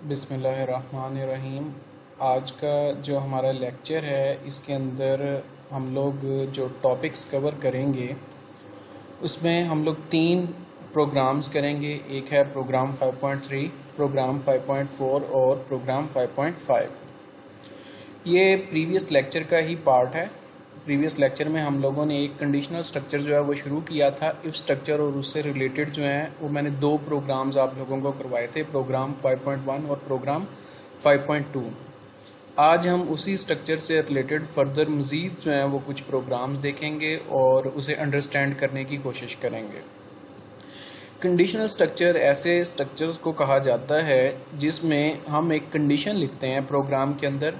बिस्मिल्लाहिर्रहमानिर्रहीम। आज का जो हमारा लेक्चर है इसके अंदर हम लोग जो टॉपिक्स कवर करेंगे उसमें हम लोग 3 प्रोग्राम्स करेंगे। एक है प्रोग्राम 5.3, प्रोग्राम 5.4 और प्रोग्राम 5.5। ये प्रीवियस लेक्चर का ही पार्ट है। प्रीवियस लेक्चर में हम लोगों ने एक कंडीशनल स्ट्रक्चर जो है वो शुरू किया था। इफ स्ट्रक्चर और उससे रिलेटेड जो है वो मैंने 2 प्रोग्राम्स आप लोगों को करवाए थे, प्रोग्राम 5.1 और प्रोग्राम 5.2। आज हम उसी स्ट्रक्चर से रिलेटेड फर्दर मज़ीद जो है वो कुछ प्रोग्राम्स देखेंगे और उसे अंडरस्टैंड करने की कोशिश करेंगे। कंडीशनल स्ट्रक्चर ऐसे स्ट्रक्चर्स को कहा जाता है जिसमें हम एक कंडीशन लिखते हैं प्रोग्राम के अंदर,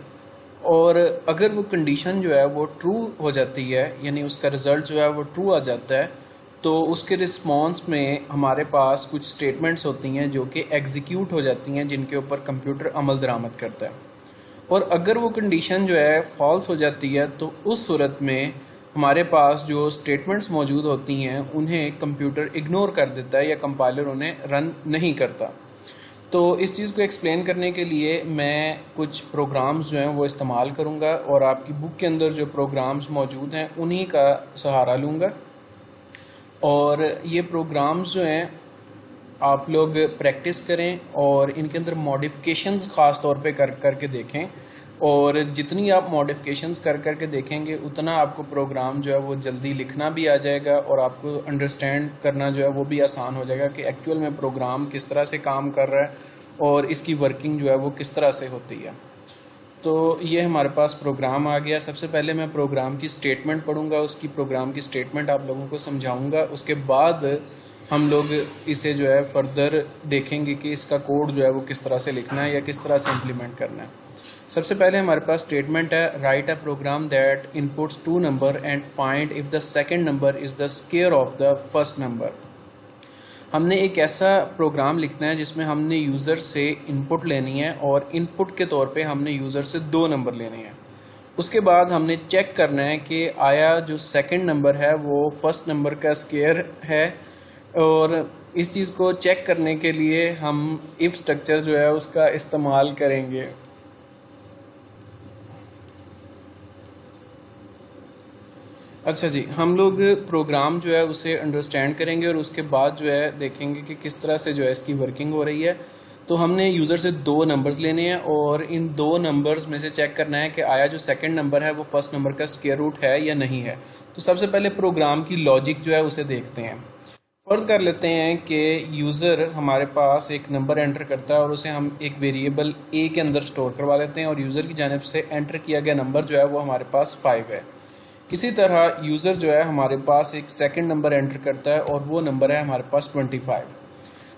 और अगर वो कंडीशन जो है वो ट्रू हो जाती है, यानी उसका रिजल्ट जो है वो ट्रू आ जाता है, तो उसके रिस्पॉन्स में हमारे पास कुछ स्टेटमेंट्स होती हैं जो कि एग्जीक्यूट हो जाती हैं, जिनके ऊपर कंप्यूटर अमल दरामद करता है। और अगर वो कंडीशन जो है फॉल्स हो जाती है तो उस सूरत में हमारे पास जो स्टेटमेंट्स मौजूद होती हैं उन्हें कंप्यूटर इग्नोर कर देता है या कंपाइलर उन्हें रन नहीं करता। तो इस चीज़ को एक्सप्लेन करने के लिए मैं कुछ प्रोग्राम्स जो हैं वो इस्तेमाल करूंगा और आपकी बुक के अंदर जो प्रोग्राम्स मौजूद हैं उन्हीं का सहारा लूँगा। और ये प्रोग्राम्स जो हैं आप लोग प्रैक्टिस करें और इनके अंदर मॉडिफिकेशंस ख़ास तौर पे करके देखें, और जितनी आप मॉडिफिकेशंस करके देखेंगे उतना आपको प्रोग्राम जो है वो जल्दी लिखना भी आ जाएगा और आपको अंडरस्टैंड करना जो है वो भी आसान हो जाएगा कि एक्चुअल में प्रोग्राम किस तरह से काम कर रहा है और इसकी वर्किंग जो है वो किस तरह से होती है। तो ये हमारे पास प्रोग्राम आ गया। सबसे पहले मैं प्रोग्राम की स्टेटमेंट पढ़ूंगा, उसकी प्रोग्राम की स्टेटमेंट आप लोगों को समझाऊंगा। उसके बाद हम लोग इसे जो है फर्दर देखेंगे कि इसका कोड जो है वो किस तरह से लिखना है या किस तरह से इम्प्लीमेंट करना है। सबसे पहले हमारे पास स्टेटमेंट है, write a program that inputs 2 number and find if the second number is the square of the first number. हमने एक ऐसा प्रोग्राम लिखना है जिसमें हमने यूज़र से इनपुट लेनी है और इनपुट के तौर पे हमने यूज़र से 2 नंबर लेने हैं। उसके बाद हमने चेक करना है कि आया जो सेकंड नंबर है वो फर्स्ट नंबर का स्क्वायर है, और इस चीज़ को चेक करने के लिए हम इफ स्ट्रक्चर जो है उसका इस्तेमाल करेंगे। अच्छा जी, हम लोग प्रोग्राम जो है उसे अंडरस्टैंड करेंगे और उसके बाद जो है देखेंगे कि किस तरह से जो है इसकी वर्किंग हो रही है। तो हमने यूज़र से 2 नंबर्स लेने हैं और इन 2 नंबर्स में से चेक करना है कि आया जो सेकंड नंबर है वो फर्स्ट नंबर का स्क्वायर रूट है या नहीं है। तो सबसे पहले प्रोग्राम की लॉजिक जो है उसे देखते हैं। फर्ज कर लेते हैं कि यूज़र हमारे पास एक नंबर एंटर करता है और उसे हम एक वेरिएबल ए के अंदर स्टोर करवा लेते हैं और यूज़र की जानिब से एंटर किया गया नंबर जो है वो हमारे पास 5 है। इसी तरह यूज़र जो है हमारे पास एक सेकंड नंबर एंटर करता है और वो नंबर है हमारे पास 25।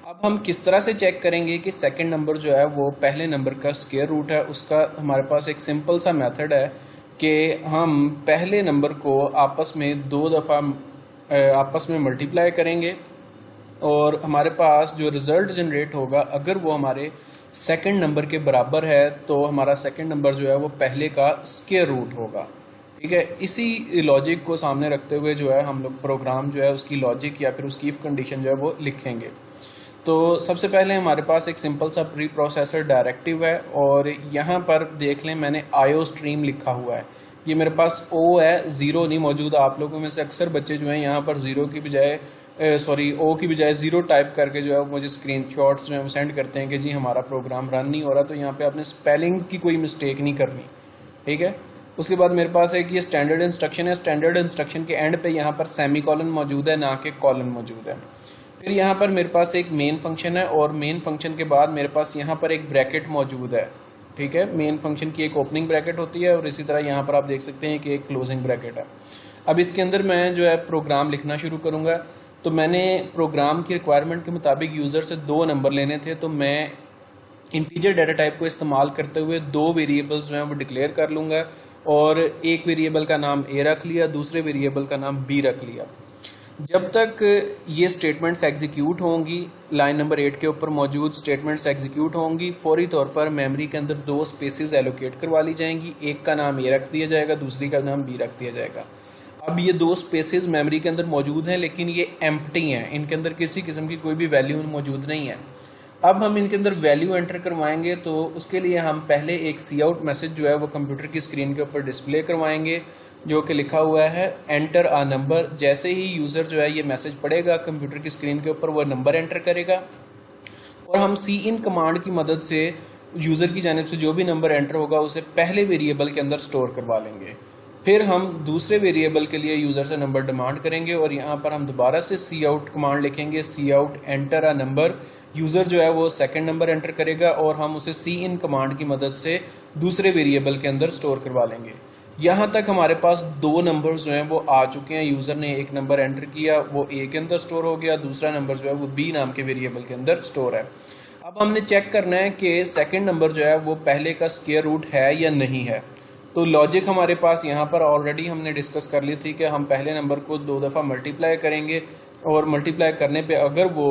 अब हम किस तरह से चेक करेंगे कि सेकंड नंबर जो है वो पहले नंबर का स्क्वायर रूट है। उसका हमारे पास एक सिंपल सा मेथड है कि हम पहले नंबर को आपस में 2 दफ़ा आपस में मल्टीप्लाई करेंगे और हमारे पास जो रिज़ल्ट जनरेट होगा अगर वो हमारे सेकंड नंबर के बराबर है तो हमारा सेकंड नंबर जो है वो पहले का स्क्वायर रूट होगा। ठीक है, इसी लॉजिक को सामने रखते हुए जो है हम लोग प्रोग्राम जो है उसकी लॉजिक या फिर उसकी इफ कंडीशन जो है वो लिखेंगे। तो सबसे पहले हमारे पास एक सिंपल सा प्री प्रोसेसर डायरेक्टिव है और यहाँ पर देख लें मैंने आईओ स्ट्रीम लिखा हुआ है। ये मेरे पास ओ है, 0 नहीं मौजूद। आप लोगों में से अक्सर बच्चे जो हैं यहाँ पर 0 की बजाय ओ की बजाय 0 टाइप करके जो है मुझे स्क्रीनशॉट्स जो है वो सेंड करते हैं कि जी हमारा प्रोग्राम रन नहीं हो रहा। तो यहाँ पे आपने स्पेलिंग्स की कोई मिस्टेक नहीं करनी, ठीक है। उसके बाद मेरे पास एक ये स्टैंडर्ड इंस्ट्रक्शन है। स्टैंडर्ड इंस्ट्रक्शन के एंड पे यहाँ पर सेमी कॉलन मौजूद है, ना कि कॉलन मौजूद है। फिर यहाँ पर मेरे पास एक मेन फंक्शन है और मेन फंक्शन के बाद मेरे पास यहाँ पर एक ब्रैकेट मौजूद है, ठीक है। मेन फंक्शन की एक ओपनिंग ब्रैकेट होती है और इसी तरह यहाँ पर आप देख सकते हैं कि एक क्लोजिंग ब्रैकेट है। अब इसके अंदर मैं जो है प्रोग्राम लिखना शुरू करूँगा। तो मैंने प्रोग्राम की रिक्वायरमेंट के मुताबिक यूज़र से 2 नंबर लेने थे, तो मैं इंटीजर डाटा टाइप को इस्तेमाल करते हुए 2 वेरिएबल्स जो हैं वो डिक्लेयर कर लूँगा और एक वेरिएबल का नाम ए रख लिया, दूसरे वेरिएबल का नाम बी रख लिया। जब तक ये स्टेटमेंट्स एग्जीक्यूट होंगी, लाइन नंबर 8 के ऊपर मौजूद स्टेटमेंट्स एग्जीक्यूट होंगी, फौरी तौर पर मेमोरी के अंदर 2 स्पेसेस एलोकेट करवा ली जाएंगी। एक का नाम ए रख दिया जाएगा, दूसरी का नाम बी रख दिया जाएगा। अब ये 2 स्पेसेस मेमोरी के अंदर मौजूद हैं लेकिन ये एम्प्टी हैं, इनके अंदर किसी किस्म की कोई भी वैल्यू मौजूद नहीं है। अब हम इनके अंदर वैल्यू एंटर करवाएंगे, तो उसके लिए हम पहले एक सी आउट मैसेज जो है वो कंप्यूटर की स्क्रीन के ऊपर डिस्प्ले करवाएंगे, जो कि लिखा हुआ है एंटर अ नंबर। जैसे ही यूज़र जो है ये मैसेज पढ़ेगा कंप्यूटर की स्क्रीन के ऊपर, वो नंबर एंटर करेगा और हम सी इन कमांड की मदद से यूज़र की जानिब से जो भी नंबर एंटर होगा उसे पहले वेरिएबल के अंदर स्टोर करवा लेंगे। फिर हम दूसरे वेरिएबल के लिए यूज़र से नंबर डिमांड करेंगे और यहाँ पर हम दोबारा से सी आउट कमांड लिखेंगे, cout enter a number. User जो है वो सेकंड नंबर एंटर करेगा और हम उसे सी इन कमांड की मदद से दूसरे वेरिएबल के अंदर स्टोर करवा लेंगे। यहाँ तक हमारे पास दो नंबर्स जो हैं वो आ चुके हैं। यूज़र ने एक नंबर एंटर किया, वो ए के अंदर स्टोर हो गया, दूसरा नंबर जो है वो बी नाम के वेरिएबल के अंदर स्टोर है। अब हमने चेक करना है कि सेकंड नंबर जो है वो पहले का स्क्वायर रूट है या नहीं है। तो लॉजिक हमारे पास यहाँ पर ऑलरेडी हमने डिस्कस कर ली थी कि हम पहले नंबर को 2 दफ़ा मल्टीप्लाई करेंगे और मल्टीप्लाई करने पे अगर वो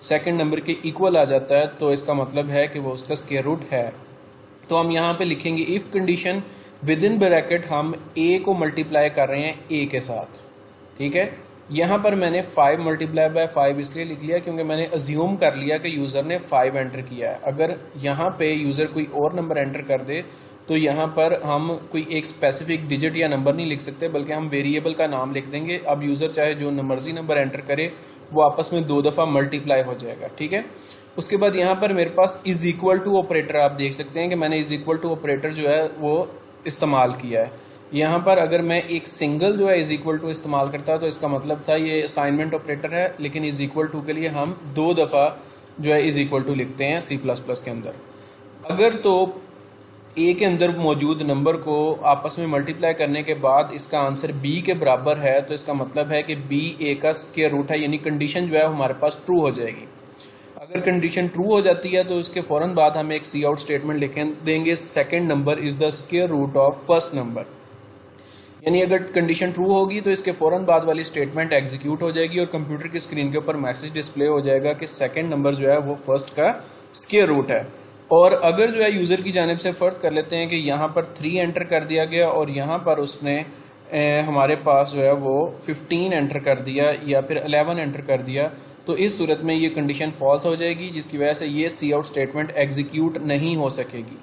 सेकंड नंबर के इक्वल आ जाता है तो इसका मतलब है कि वो उसका स्क्वायर रूट है। तो हम यहाँ पे लिखेंगे if condition with in bracket हम ए को मल्टीप्लाई कर रहे हैं ए के साथ, ठीक है। यहाँ पर मैंने 5 मल्टीप्लाई बाय 5 इसलिए लिख लिया क्योंकि मैंने अज्यूम कर लिया कि यूज़र ने 5 एंटर किया है। अगर यहाँ पे यूज़र कोई और नंबर एंटर कर दे तो यहाँ पर हम कोई एक स्पेसिफिक डिजिट या नंबर नहीं लिख सकते, बल्कि हम वेरिएबल का नाम लिख देंगे। अब यूज़र चाहे जो मर्जी नंबर एंटर करे वो आपस में 2 दफ़ा मल्टीप्लाई हो जाएगा, ठीक है। उसके बाद यहाँ पर मेरे पास इज इक्वल टू ऑपरेटर, आप देख सकते हैं कि मैंने इज इक्वल टू ऑपरेटर जो है वो इस्तेमाल किया है। यहाँ पर अगर मैं एक सिंगल जो है इज इक्वल टू इस्तेमाल करता तो इसका मतलब था ये असाइनमेंट ऑपरेटर है, लेकिन इज इक्वल टू के लिए हम 2 दफ़ा जो है इज इक्वल टू लिखते हैं C++ के अंदर। अगर तो ए के अंदर मौजूद नंबर को आपस में मल्टीप्लाई करने के बाद इसका आंसर बी के बराबर है तो इसका मतलब है कि बी ए का स्क्वायर रूट है, यानी कंडीशन जो है हमारे पास ट्रू हो जाएगी। अगर कंडीशन ट्रू हो जाती है तो इसके फौरन बाद हम एक सी आउट स्टेटमेंट लिख देंगे, second number is the square root of first number. यानी अगर कंडीशन ट्रू होगी तो इसके फौरन बाद वाली स्टेटमेंट एग्जीक्यूट हो जाएगी और कंप्यूटर की स्क्रीन के ऊपर मैसेज डिस्प्ले हो जाएगा कि सेकंड नंबर जो है वो फर्स्ट का स्क्वायर रूट है। और अगर जो है यूज़र की जानिब से फर्ज कर लेते हैं कि यहाँ पर 3 एंटर कर दिया गया और यहाँ पर उसने हमारे पास जो है वो 15 एंटर कर दिया या फिर 11 एंटर कर दिया, तो इस सूरत में ये कंडीशन फॉल्स हो जाएगी, जिसकी वजह से ये सी आउट स्टेटमेंट एग्जीक्यूट नहीं हो सकेगी,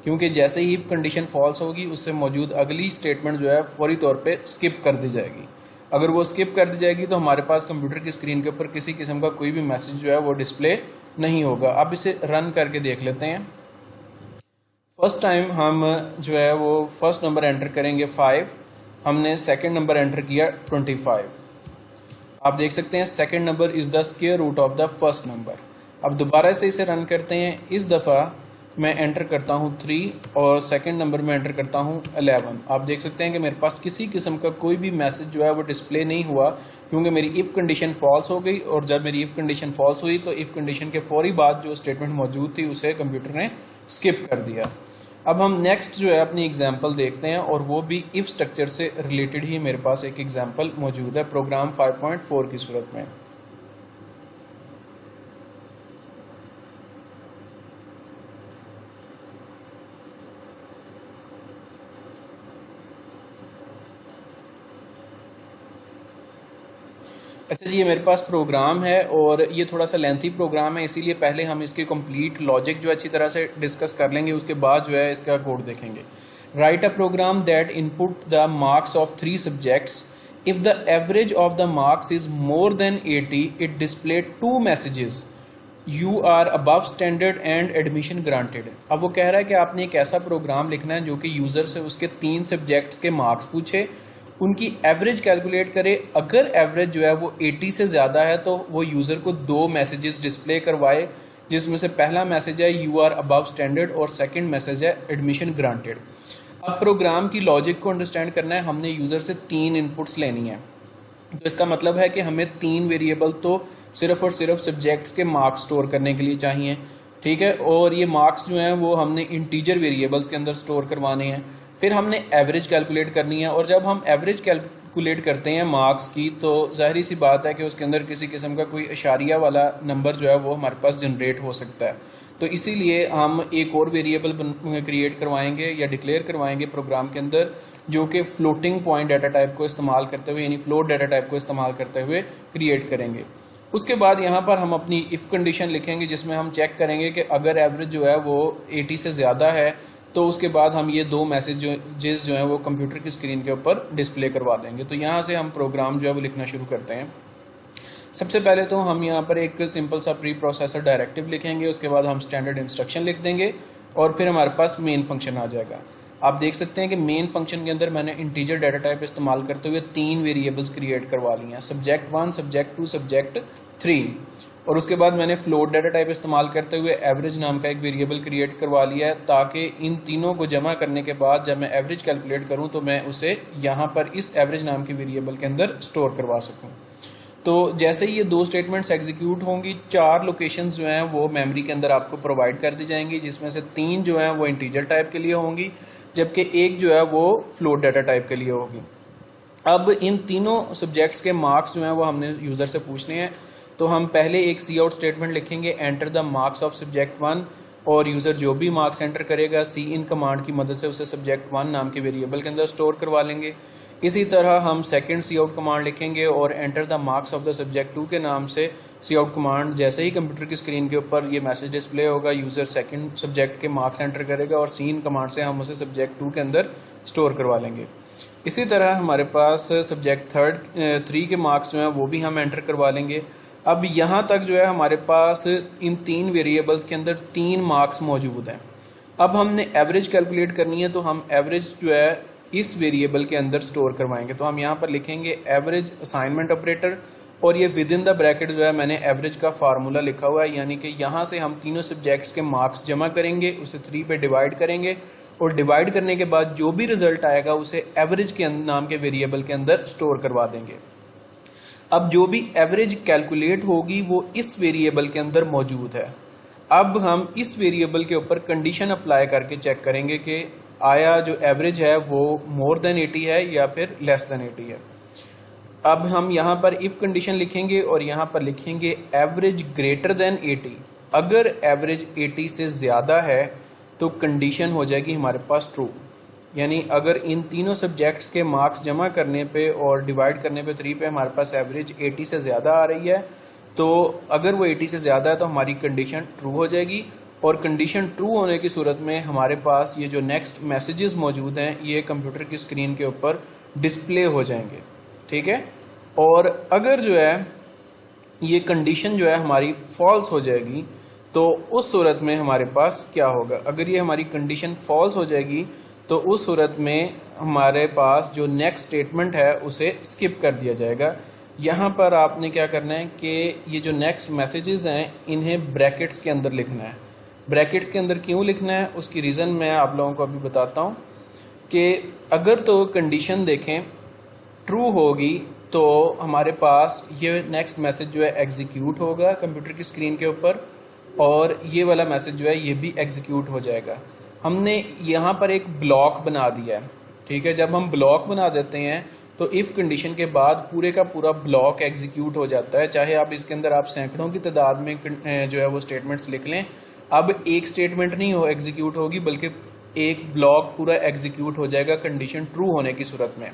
क्योंकि जैसे ही कंडीशन फॉल्स होगी उससे मौजूद अगली स्टेटमेंट जो है फौरी तौर पे स्किप कर दी जाएगी। अगर वो स्किप कर दी जाएगी तो हमारे पास कंप्यूटर की स्क्रीन के ऊपर किसी किस्म का कोई भी मैसेज जो है वो डिस्प्ले नहीं होगा। अब इसे रन करके देख लेते हैं। फर्स्ट टाइम हम जो है वो फर्स्ट नंबर एंटर करेंगे 5, हमने सेकंड नंबर एंटर किया 25। आप देख सकते हैं second number is the square root of the first number. अब दोबारा से इसे रन करते हैं। इस दफ़ा मैं एंटर करता हूँ 3 और सेकंड नंबर में एंटर करता हूँ 11। आप देख सकते हैं कि मेरे पास किसी किस्म का कोई भी मैसेज जो है वो डिस्प्ले नहीं हुआ, क्योंकि मेरी इफ़ कंडीशन फॉल्स हो गई। और जब मेरी इफ़ कंडीशन फॉल्स हुई तो इफ़ कंडीशन के फौरी बाद जो स्टेटमेंट मौजूद थी उसे कंप्यूटर ने स्किप कर दिया। अब हम नेक्स्ट जो है अपनी एग्जाम्पल देखते हैं और वो भी इफ़ स्ट्रक्चर से रिलेटेड ही मेरे पास एक एग्जाम्पल मौजूद है प्रोग्राम 5.4 की सूरत में। अच्छा जी, ये मेरे पास प्रोग्राम है और ये थोड़ा सा लेंथी प्रोग्राम है, इसीलिए पहले हम इसके कंप्लीट लॉजिक जो अच्छी तरह से डिस्कस कर लेंगे, उसके बाद जो है इसका कोड देखेंगे। Write a program that input the marks of 3 subjects. If the average of the marks is more than 80 it display 2 messages, you are above standard and admission granted. अब वो कह रहा है कि आपने एक ऐसा प्रोग्राम लिखना है जो कि यूजर से उसके 3 सब्जेक्ट्स के मार्क्स पूछे, उनकी एवरेज कैलकुलेट करे। अगर एवरेज जो है वो 80 से ज़्यादा है तो वो यूज़र को 2 मैसेजेस डिस्प्ले करवाए, जिसमें से पहला मैसेज है यू आर अबव स्टैंडर्ड और सेकंड मैसेज है एडमिशन ग्रांटेड। अब प्रोग्राम की लॉजिक को अंडरस्टैंड करना है, हमने यूज़र से 3 इनपुट्स लेनी है। तो इसका मतलब है कि हमें 3 वेरिएबल तो सिर्फ और सिर्फ सब्जेक्ट्स के मार्क्स स्टोर करने के लिए चाहिए, ठीक है। और ये मार्क्स जो हैं वो हमने इंटीजर वेरिएबल्स के अंदर स्टोर करवाने हैं। फिर हमने एवरेज कैलकुलेट करनी है, और जब हम एवरेज कैलकुलेट करते हैं मार्क्स की तो जाहिर सी बात है कि उसके अंदर किसी किस्म का कोई इशारिया वाला नंबर जो है वो हमारे पास जनरेट हो सकता है। तो इसीलिए हम एक और वेरिएबल क्रिएट करवाएंगे या डिक्लेयर करवाएंगे प्रोग्राम के अंदर, जो कि फ्लोटिंग पॉइंट डाटा टाइप को इस्तेमाल करते हुए, यानी फ्लोट डाटा टाइप को इस्तेमाल करते हुए क्रिएट करेंगे। उसके बाद यहाँ पर हम अपनी इफ़ कंडीशन लिखेंगे जिसमें हम चेक करेंगे कि अगर एवरेज जो है वो 80 से ज़्यादा है तो उसके बाद हम ये दो मैसेजेस जो हैं वो कंप्यूटर की स्क्रीन के ऊपर डिस्प्ले करवा देंगे। तो यहाँ से हम प्रोग्राम जो है वो लिखना शुरू करते हैं। सबसे पहले तो हम यहाँ पर एक सिंपल सा प्री प्रोसेसर डायरेक्टिव लिखेंगे, उसके बाद हम स्टैंडर्ड इंस्ट्रक्शन लिख देंगे और फिर हमारे पास मेन फंक्शन आ जाएगा। आप देख सकते हैं कि मेन फंक्शन के अंदर मैंने इंटीजर डाटा टाइप इस्तेमाल करते हुए 3 वेरिएबल्स क्रिएट करवा ली हैं, subject1, subject2, subject3। और उसके बाद मैंने फ्लोट डाटा टाइप इस्तेमाल करते हुए एवरेज नाम का एक वेरिएबल क्रिएट करवा लिया है, ताकि इन तीनों को जमा करने के बाद जब मैं एवरेज कैलकुलेट करूं तो मैं उसे यहाँ पर इस एवरेज नाम के वेरिएबल के अंदर स्टोर करवा सकूं। तो जैसे ही ये दो स्टेटमेंट्स एग्जीक्यूट होंगी, 4 लोकेशंस जो हैं वो मेमोरी के अंदर आपको प्रोवाइड कर दी जाएंगी, जिसमें से 3 जो हैं वो इंटीजर टाइप के लिए होंगी, जबकि एक जो है वो फ्लोट डाटा टाइप के लिए होगी। अब इन तीनों सब्जेक्ट्स के मार्क्स जो हैं वो हमने यूज़र से पूछने हैं। तो हम पहले एक सी आउट स्टेटमेंट लिखेंगे, enter the marks of subject1, और यूज़र जो भी मार्क्स एंटर करेगा सी इन कमांड की मदद से उसे subject1 नाम के वेरिएबल के अंदर स्टोर करवा लेंगे। इसी तरह हम सेकंड सी आउट कमांड लिखेंगे और enter the marks of the subject2 के नाम से सी आउट कमांड, जैसे ही कंप्यूटर की स्क्रीन के ऊपर ये मैसेज डिस्प्ले होगा, यूज़र सेकंड सब्जेक्ट के मार्क्स एंटर करेगा और सी इन कमांड से हम उसे subject2 के अंदर स्टोर करवा लेंगे। इसी तरह हमारे पास subject3 के मार्क्स जो हैं वो भी हम एंटर करवा लेंगे। अब यहाँ तक जो है हमारे पास इन 3 वेरिएबल्स के अंदर 3 मार्क्स मौजूद हैं। अब हमने एवरेज कैलकुलेट करनी है, तो हम एवरेज जो है इस वेरिएबल के अंदर स्टोर करवाएंगे। तो हम यहाँ पर लिखेंगे एवरेज असाइनमेंट ऑपरेटर, और ये विद इन द ब्रैकेट जो है मैंने एवरेज का फार्मूला लिखा हुआ है, यानी कि यहाँ से हम तीनों सब्जेक्ट्स के मार्क्स जमा करेंगे, उसे 3 पे डिवाइड करेंगे और डिवाइड करने के बाद जो भी रिजल्ट आएगा उसे एवरेज के नाम के वेरिएबल के अंदर स्टोर करवा देंगे। अब जो भी एवरेज कैलकुलेट होगी वो इस वेरिएबल के अंदर मौजूद है। अब हम इस वेरिएबल के ऊपर कंडीशन अप्लाई करके चेक करेंगे कि आया जो एवरेज है वो मोर देन 80 है या फिर लेस देन 80 है। अब हम यहाँ पर इफ कंडीशन लिखेंगे और यहाँ पर लिखेंगे एवरेज ग्रेटर देन 80। अगर एवरेज 80 से ज़्यादा है तो कंडीशन हो जाएगी हमारे पास ट्रू, यानी अगर इन तीनों सब्जेक्ट्स के मार्क्स जमा करने पे और डिवाइड करने पे 3 पे हमारे पास एवरेज 80 से ज़्यादा आ रही है, तो अगर वो 80 से ज़्यादा है तो हमारी कंडीशन ट्रू हो जाएगी। और कंडीशन ट्रू होने की सूरत में हमारे पास ये जो नेक्स्ट मैसेजेस मौजूद हैं ये कंप्यूटर की स्क्रीन के ऊपर डिस्प्ले हो जाएंगे, ठीक है। और अगर जो है ये कंडीशन जो है हमारी फॉल्स हो जाएगी तो उस सूरत में हमारे पास क्या होगा, अगर ये हमारी कंडीशन फॉल्स हो जाएगी तो उस सूरत में हमारे पास जो नेक्स्ट स्टेटमेंट है उसे स्किप कर दिया जाएगा। यहाँ पर आपने क्या करना है कि ये जो नेक्स्ट मैसेजेस हैं इन्हें ब्रैकेट्स के अंदर लिखना है। ब्रैकेट्स के अंदर क्यों लिखना है उसकी रीज़न मैं आप लोगों को अभी बताता हूँ कि अगर तो कंडीशन देखें ट्रू होगी तो हमारे पास ये नेक्स्ट मैसेज जो है एग्जीक्यूट होगा कंप्यूटर की स्क्रीन के ऊपर, और ये वाला मैसेज जो है ये भी एग्जीक्यूट हो जाएगा। हमने यहाँ पर एक ब्लॉक बना दिया है, ठीक है। जब हम ब्लॉक बना देते हैं तो इफ़ कंडीशन के बाद पूरे का पूरा ब्लॉक एग्जीक्यूट हो जाता है, चाहे आप इसके अंदर आप सैकड़ों की तादाद में जो है वो स्टेटमेंट्स लिख लें। अब एक स्टेटमेंट नहीं हो एग्जीक्यूट होगी बल्कि एक ब्लॉक पूरा एग्जीक्यूट हो जाएगा कंडीशन ट्रू होने की सूरत में,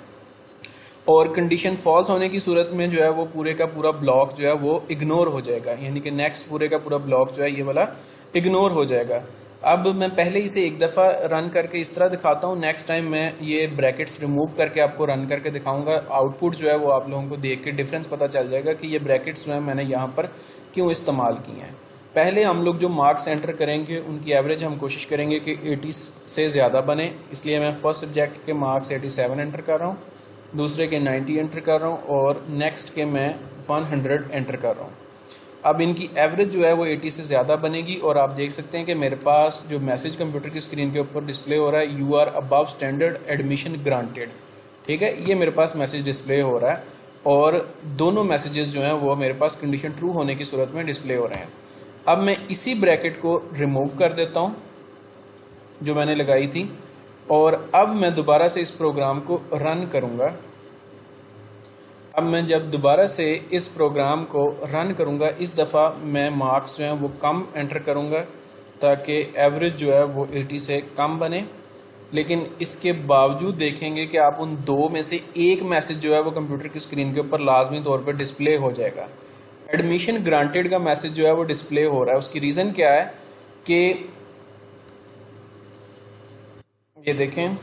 और कंडीशन फॉल्स होने की सूरत में जो है वो पूरे का पूरा ब्लॉक जो है वो इग्नोर हो जाएगा, यानी कि नेक्स्ट पूरे का पूरा ब्लॉक जो है ये वाला इग्नोर हो जाएगा। अब मैं पहले इसे एक दफ़ा रन करके इस तरह दिखाता हूँ, नेक्स्ट टाइम मैं ये ब्रैकेट्स रिमूव करके आपको रन करके दिखाऊंगा। आउटपुट जो है वो आप लोगों को देख के डिफरेंस पता चल जाएगा कि ये ब्रैकेट्स जो है मैंने यहाँ पर क्यों इस्तेमाल किए हैं। पहले हम लोग जो मार्क्स एंटर करेंगे उनकी एवरेज हम कोशिश करेंगे कि 80 से ज़्यादा बने, इसलिए मैं फर्स्ट सब्जेक्ट के मार्क्स 87 एंटर कर रहा हूँ, दूसरे के 90 एंटर कर रहा हूँ और नेक्स्ट के मैं 100 एंटर कर रहा हूँ। अब इनकी एवरेज जो है वो 80 से ज़्यादा बनेगी और आप देख सकते हैं कि मेरे पास जो मैसेज कंप्यूटर की स्क्रीन के ऊपर डिस्प्ले हो रहा है, you are above standard admission granted, ठीक है, ये मेरे पास मैसेज डिस्प्ले हो रहा है और दोनों मैसेजेस जो हैं वो मेरे पास कंडीशन ट्रू होने की सूरत में डिस्प्ले हो रहे हैं। अब मैं इसी ब्रैकेट को रिमूव कर देता हूँ जो मैंने लगाई थी, और अब मैं दोबारा से इस प्रोग्राम को रन करूँगा। अब मैं जब दोबारा से इस प्रोग्राम को रन करूँगा, इस दफ़ा मैं मार्क्स जो हैं वो कम एंटर करूँगा ताकि एवरेज जो है वो 80 से कम बने। लेकिन इसके बावजूद देखेंगे कि आप उन दो में से एक मैसेज जो है वो कंप्यूटर की स्क्रीन के ऊपर लाजमी तौर पर डिस्प्ले हो जाएगा। एडमिशन ग्रांटेड का मैसेज जो है वो डिस्प्ले हो रहा है। उसकी रीज़न क्या है कि ये देखें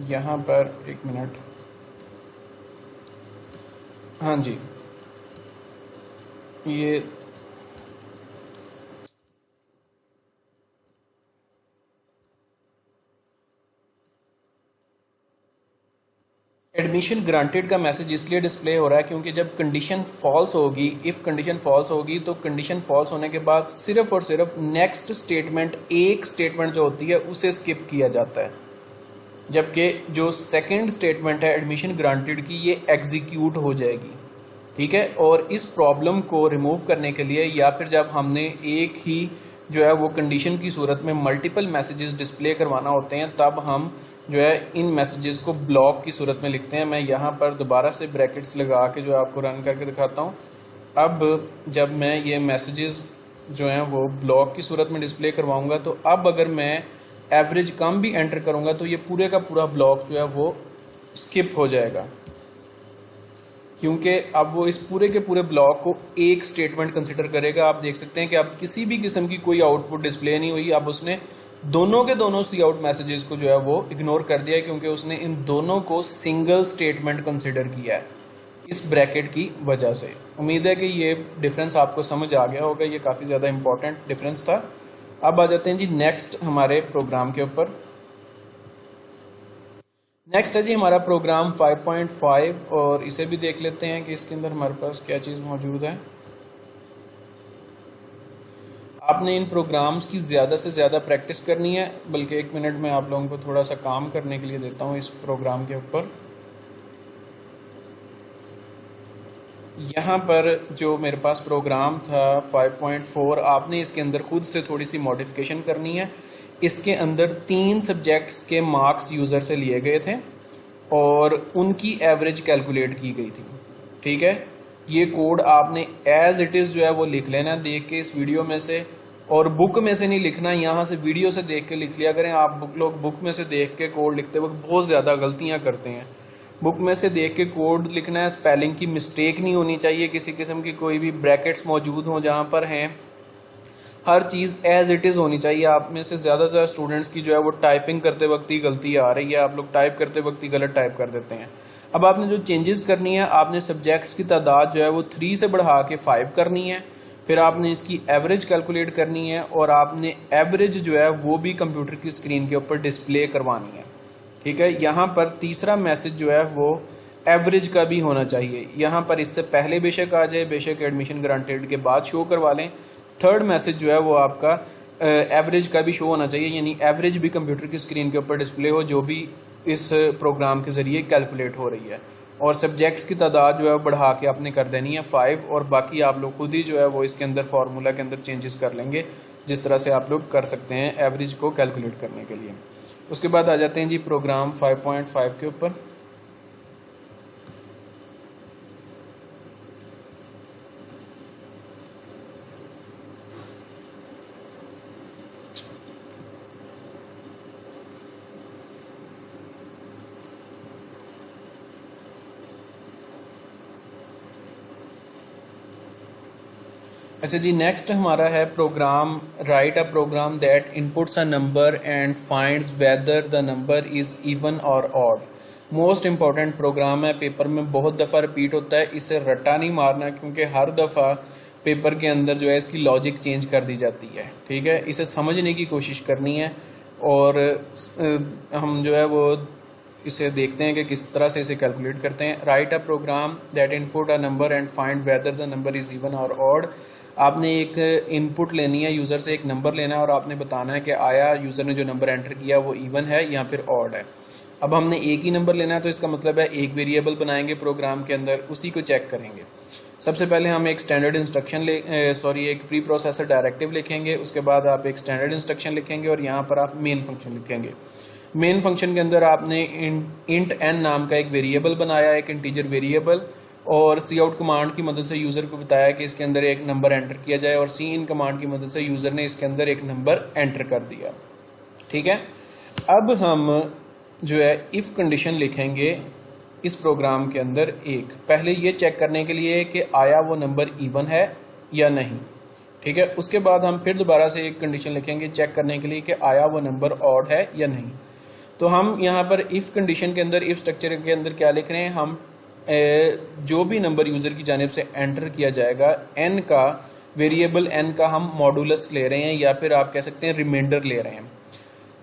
यहाँ पर, एक मिनट, हाँ जी, ये एडमिशन ग्रांटेड का मैसेज इसलिए डिस्प्ले हो रहा है क्योंकि जब कंडीशन फॉल्स होगी, इफ़ कंडीशन फॉल्स होगी, तो कंडीशन फॉल्स होने के बाद सिर्फ और सिर्फ नेक्स्ट स्टेटमेंट, एक स्टेटमेंट जो होती है उसे स्किप किया जाता है, जबकि जो सेकंड स्टेटमेंट है एडमिशन ग्रांटेड की, ये एग्जीक्यूट हो जाएगी। ठीक है, और इस प्रॉब्लम को रिमूव करने के लिए, या फिर जब हमने एक ही जो है वो कंडीशन की सूरत में मल्टीपल मैसेजेस डिस्प्ले करवाना होते हैं, तब हम जो है इन मैसेजेस को ब्लॉक की सूरत में लिखते हैं। मैं यहाँ पर दोबारा से ब्रैकेट्स लगा के जो आपको रन करके दिखाता हूँ। अब जब मैं ये मैसेजेस जो हैं वो ब्लॉक की सूरत में डिस्प्ले करवाऊंगा, तो अब अगर मैं एवरेज कम भी एंटर करूंगा तो ये पूरे का पूरा ब्लॉक जो है वो स्किप हो जाएगा, क्योंकि अब वो इस पूरे के पूरे ब्लॉक को एक स्टेटमेंट कंसिडर करेगा। आप देख सकते हैं कि अब किसी भी किस्म की कोई आउटपुट डिस्प्ले नहीं हुई। अब उसने दोनों के दोनों सी आउट मैसेजेस को जो है वो इग्नोर कर दिया है, क्योंकि उसने इन दोनों को सिंगल स्टेटमेंट कंसिडर किया है इस ब्रैकेट की वजह से। उम्मीद है कि ये डिफरेंस आपको समझ आ गया होगा, ये काफ़ी ज़्यादा इंपॉर्टेंट डिफरेंस था। अब आ जाते हैं जी नेक्स्ट हमारे प्रोग्राम के ऊपर। नेक्स्ट है जी हमारा प्रोग्राम 5.5, और इसे भी देख लेते हैं कि इसके अंदर हमारे पास क्या चीज़ मौजूद है। आपने इन प्रोग्राम्स की ज़्यादा से ज़्यादा प्रैक्टिस करनी है, बल्कि एक मिनट में आप लोगों को थोड़ा सा काम करने के लिए देता हूँ इस प्रोग्राम के ऊपर। यहाँ पर जो मेरे पास प्रोग्राम था 5.4, आपने इसके अंदर खुद से थोड़ी सी मॉडिफिकेशन करनी है। इसके अंदर 3 सब्जेक्ट्स के मार्क्स यूज़र से लिए गए थे और उनकी एवरेज कैलकुलेट की गई थी। ठीक है, ये कोड आपने एज इट इज़ जो है वो लिख लेना देख के इस वीडियो में से, और बुक में से नहीं लिखना, यहाँ से वीडियो से देख के लिख लिया करें। आप लोग बुक में से देख के कोड लिखते वक्त बहुत ज़्यादा गलतियाँ करते हैं। बुक में से देख के कोड लिखना है, स्पेलिंग की मिस्टेक नहीं होनी चाहिए, किसी किस्म की कोई भी ब्रैकेट्स मौजूद हों जहाँ पर हैं, हर चीज़ एज इट इज़ होनी चाहिए। आप में से ज़्यादातर स्टूडेंट्स की जो है वो टाइपिंग करते वक्त ही गलती आ रही है, आप लोग टाइप करते वक्त ही गलत टाइप कर देते हैं। अब आपने जो चेंजेस करनी है, आपने सब्जेक्ट्स की तादाद जो है वो 3 से बढ़ा के 5 करनी है, फिर आपने इसकी एवरेज कैलकुलेट करनी है, और आपने एवरेज जो है वो भी कंप्यूटर की स्क्रीन के ऊपर डिस्प्ले करवानी है। ठीक है, यहाँ पर तीसरा मैसेज जो है वो एवरेज का भी होना चाहिए। यहाँ पर इससे पहले बेशक आ जाए, बेशक एडमिशन ग्रांटेड के बाद शो करवा लें। थर्ड मैसेज जो है वो आपका एवरेज का भी शो होना चाहिए, यानी एवरेज भी कंप्यूटर की स्क्रीन के ऊपर डिस्प्ले हो जो भी इस प्रोग्राम के ज़रिए कैलकुलेट हो रही है। और सब्जेक्ट्स की तादाद जो है बढ़ा के आपने कर देनी है 5, और बाकी आप लोग खुद ही जो है वो इसके अंदर फार्मूला के अंदर चेंजेस कर लेंगे, जिस तरह से आप लोग कर सकते हैं एवरेज को कैलकुलेट करने के लिए। उसके बाद आ जाते हैं जी प्रोग्राम 5.5 के ऊपर। अच्छा जी, नेक्स्ट हमारा है program write a program that inputs a number and finds whether the number is even और ऑड। मोस्ट इम्पॉर्टेंट प्रोग्राम है, पेपर में बहुत दफ़ा रिपीट होता है। इसे रट्टा नहीं मारना, क्योंकि हर दफ़ा पेपर के अंदर जो है इसकी लॉजिक चेंज कर दी जाती है। ठीक है, इसे समझने की कोशिश करनी है, और हम जो है वो इसे देखते हैं कि किस तरह से इसे कैलकुलेट करते हैं। Write a program that input a number and find whether the number is even और ऑड। आपने एक इनपुट लेनी है, यूज़र से एक नंबर लेना है, और आपने बताना है कि आया यूज़र ने जो नंबर एंटर किया वो इवन है या फिर ऑड है। अब हमने एक ही नंबर लेना है, तो इसका मतलब है एक वेरिएबल बनाएंगे प्रोग्राम के अंदर, उसी को चेक करेंगे। सबसे पहले हम एक स्टैंडर्ड इंस्ट्रक्शन एक प्री प्रोसेसर डायरेक्टिव लिखेंगे। उसके बाद आप एक स्टैंडर्ड इंस्ट्रक्शन लिखेंगे, और यहाँ पर आप मेन फंक्शन लिखेंगे। मेन फंक्शन के अंदर आपने इंट एन नाम का एक वेरिएबल बनाया, एक इंटीजर वेरिएबल, और सी आउट कमांड की मदद से यूज़र को बताया कि इसके अंदर एक नंबर एंटर किया जाए, और सी इन कमांड की मदद से यूज़र ने इसके अंदर एक नंबर एंटर कर दिया। ठीक है, अब हम जो है इफ़ कंडीशन लिखेंगे इस प्रोग्राम के अंदर 1। पहले ये चेक करने के लिए कि आया वो नंबर इवन है या नहीं, ठीक है। उसके बाद हम फिर दोबारा से एक कंडीशन लिखेंगे चेक करने के लिए कि आया वो नंबर ऑड है या नहीं। तो हम यहाँ पर इफ कंडीशन के अंदर, इफ स्ट्रक्चर के अंदर क्या लिख रहे हैं, हम जो भी नंबर यूजर की जानिब से एंटर किया जाएगा n का, वेरिएबल n का हम मॉडुलस ले रहे हैं या फिर आप कह सकते हैं रिमाइंडर ले रहे हैं।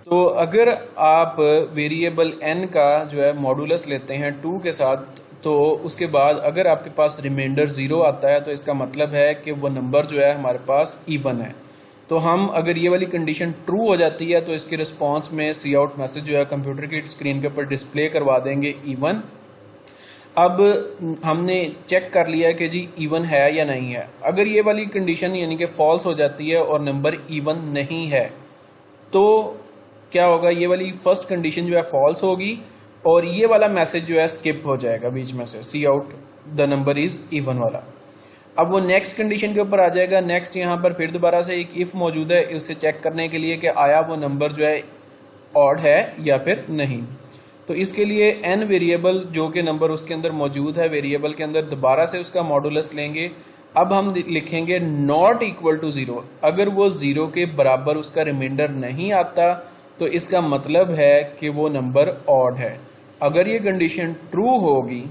तो अगर आप वेरिएबल n का जो है मॉडुलस लेते हैं 2 के साथ, तो उसके बाद अगर आपके पास रिमाइंडर 0 आता है तो इसका मतलब है कि वो नंबर जो है हमारे पास इवन है। तो हम अगर ये वाली कंडीशन ट्रू हो जाती है तो इसके रिस्पांस में सी आउट मैसेज जो है कंप्यूटर की स्क्रीन के ऊपर डिस्प्ले करवा देंगे इवन। अब हमने चेक कर लिया कि जी इवन है या नहीं है। अगर ये वाली कंडीशन यानी कि फॉल्स हो जाती है और नंबर इवन नहीं है तो क्या होगा, ये वाली फर्स्ट कंडीशन जो है फॉल्स होगी और ये वाला मैसेज जो है स्किप हो जाएगा बीच में से, cout the number is even वाला। अब वो नेक्स्ट कंडीशन के ऊपर आ जाएगा। नेक्स्ट यहाँ पर फिर दोबारा से एक इफ मौजूद है इसे चेक करने के लिए कि आया वो नंबर जो है ऑड है या फिर नहीं। तो इसके लिए n वेरिएबल जो कि नंबर उसके अंदर मौजूद है वेरिएबल के अंदर, दोबारा से उसका मॉडुलस लेंगे। अब हम लिखेंगे नॉट इक्वल टू 0। अगर वो 0 के बराबर उसका रिमाइंडर नहीं आता तो इसका मतलब है कि वो नंबर ऑड है। अगर ये कंडीशन ट्रू होगी,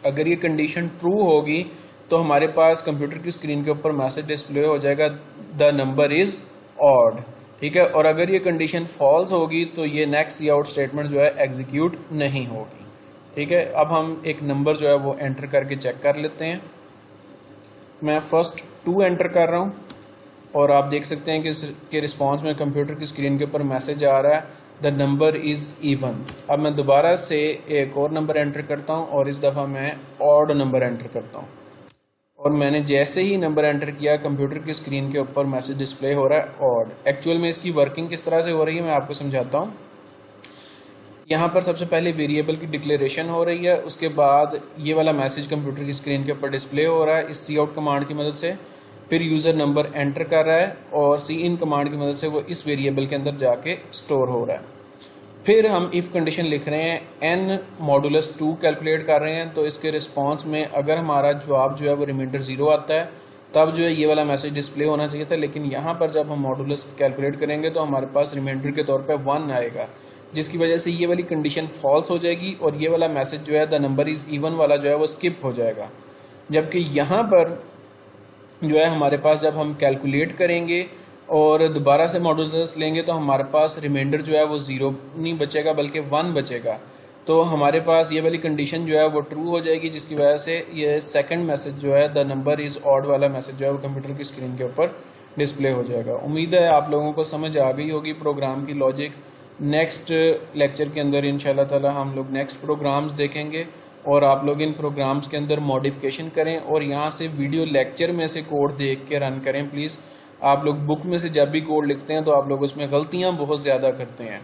अगर ये कंडीशन ट्रू होगी तो हमारे पास कंप्यूटर की स्क्रीन के ऊपर मैसेज डिस्प्ले हो जाएगा द नंबर इज ऑड, ठीक है। और अगर ये कंडीशन फॉल्स होगी तो ये नेक्स्ट सी आउट स्टेटमेंट जो है एग्जीक्यूट नहीं होगी, ठीक है। अब हम एक नंबर जो है वो एंटर करके चेक कर लेते हैं। मैं फर्स्ट 2 एंटर कर रहा हूँ और आप देख सकते हैं कि रिस्पॉन्स में कंप्यूटर की स्क्रीन के ऊपर मैसेज आ रहा है द नंबर इज इवन। अब मैं दोबारा से एक और नंबर एंटर करता हूँ और इस दफ़ा मैं ऑड नंबर एंटर करता हूँ और मैंने जैसे ही नंबर एंटर किया कंप्यूटर की स्क्रीन के ऊपर मैसेज डिस्प्ले हो रहा है ऑड। एक्चुअल में इसकी वर्किंग किस तरह से हो रही है मैं आपको समझाता हूँ। यहाँ पर सबसे पहले वेरिएबल की डिक्लेरेशन हो रही है, उसके बाद ये वाला मैसेज कंप्यूटर की स्क्रीन के ऊपर डिस्प्ले हो रहा है इस सी आउट कमांड की मदद से। फिर यूज़र नंबर एंटर कर रहा है और सी इन कमांड की मदद से वो इस वेरिएबल के अंदर जाके स्टोर हो रहा है। फिर हम इफ़ कंडीशन लिख रहे हैं n मॉडुलस 2 कैलकुलेट कर रहे हैं। तो इसके रिस्पांस में अगर हमारा जवाब जो है वो रिमाइंडर 0 आता है तब जो है ये वाला मैसेज डिस्प्ले होना चाहिए था, लेकिन यहाँ पर जब हम मॉडुलस कैलकुलेट करेंगे तो हमारे पास रिमाइंडर के तौर पर 1 आएगा, जिसकी वजह से ये वाली कंडीशन फॉल्स हो जाएगी और ये वाला मैसेज जो है द नंबर इज इवन वाला जो है वो स्किप हो जाएगा। जबकि यहाँ पर जो है हमारे पास जब हम कैलकुलेट करेंगे और दोबारा से मॉडुलस लेंगे तो हमारे पास रिमाइंडर जो है वो 0 नहीं बचेगा बल्कि 1 बचेगा। तो हमारे पास ये वाली कंडीशन जो है वो ट्रू हो जाएगी, जिसकी वजह से ये सेकंड मैसेज जो है द नंबर इज ऑड वाला मैसेज जो है वो कंप्यूटर की स्क्रीन के ऊपर डिस्प्ले हो जाएगा। उम्मीद है आप लोगों को समझ आ गई होगी प्रोग्राम की लॉजिक। नेक्स्ट लेक्चर के अंदर इंशाल्लाह ताला हम लोग नेक्स्ट प्रोग्राम्स देखेंगे और आप लोग इन प्रोग्राम्स के अंदर मॉडिफिकेशन करें और यहाँ से वीडियो लेक्चर में से कोड देख के रन करें प्लीज़। आप लोग बुक में से जब भी कोड लिखते हैं तो आप लोग उसमें गलतियाँ बहुत ज़्यादा करते हैं,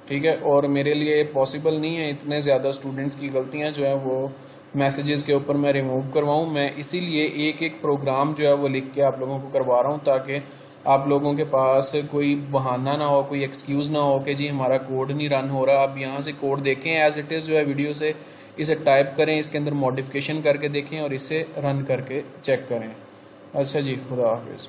ठीक है। और मेरे लिए पॉसिबल नहीं है इतने ज़्यादा स्टूडेंट्स की गलतियाँ जो है वो मैसेजेस के ऊपर मैं रिमूव करवाऊँ। मैं इसीलिए एक एक प्रोग्राम जो है वो लिख के आप लोगों को करवा रहा हूँ ताकि आप लोगों के पास कोई बहाना ना हो, कोई एक्सक्यूज़ ना हो कि जी हमारा कोड नहीं रन हो रहा। आप यहाँ से कोड देखें एज इट इज़ जो है वीडियो से, इसे टाइप करें, इसके अंदर मॉडिफिकेशन करके देखें और इसे रन करके चेक करें। अच्छा जी, खुदा हाफिज़।